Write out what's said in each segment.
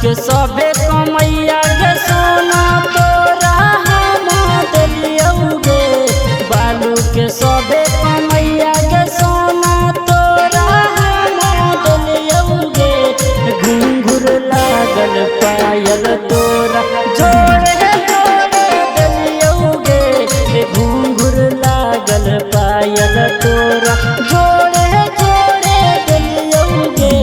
के सबे कमैया के सोना तोरा हम दिलियौगे। बालू के सबे कमैया के सोना तोरा हम दिलियौगे। घुंघुर लागल पायल तोरा जोड़े जोड़े दिलियौगे। घुंघुर लागल पायल तोरा जोड़े जोड़े दिलियौगे।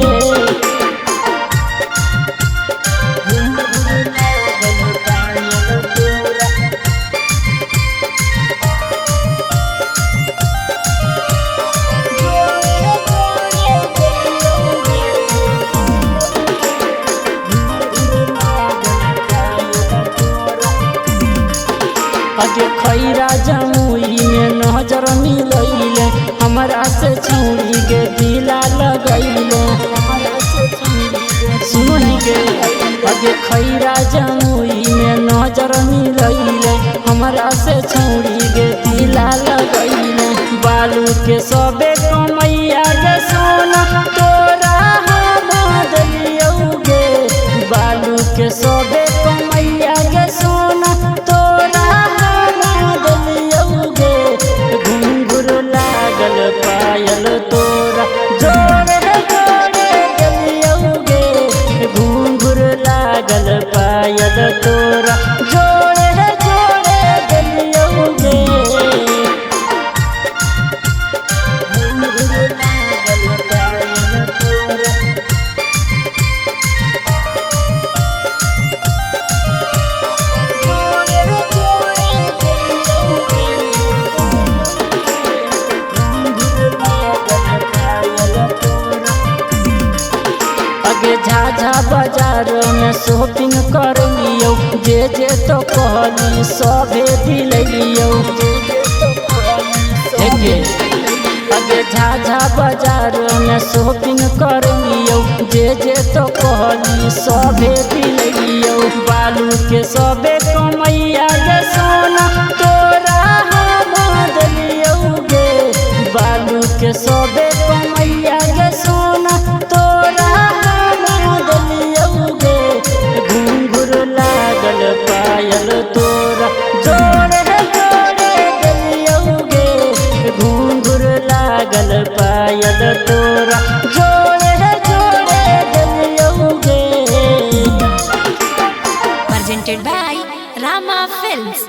अगे खैरा जमुई में नजर मिलैले हमरा से छौरी के दिला लगैले। सुनही गे अगे खैरा जमुई में नजर मिलैले हमरा से छौरी के दिला लगैले। बालू के सबे कमैया के सोना तोरा हम दिलियौगे। बालू के सबे कमैया के सोना तोरा पायल तोरा जोड़े जोड़े दिलियौगे। घुंघुर लागल पायल तोरा जोड़े जोड़े दिलियौगे। घुंघुर लागल पायल तोरा झाझा बाजार में शॉपिंग कर लियो। जे जे तो कहली सभे दिलियो। अगे झाझा बाजार में शॉपिंग कर लियो। जे जे तो कहली सभे दिलियो। बालू के सबे कमैया के सोना तोरा हम दिलियौगे। बालू के सबे कमैया के सोना तोरा दिलियौगे। घुंघुर लागल पायल तोरा जोड़े जोड़े दिलियौगे। घुंघुर लागल पायल तोरा जोड़े जोड़े दिलियौगे। Presented by Rama Films।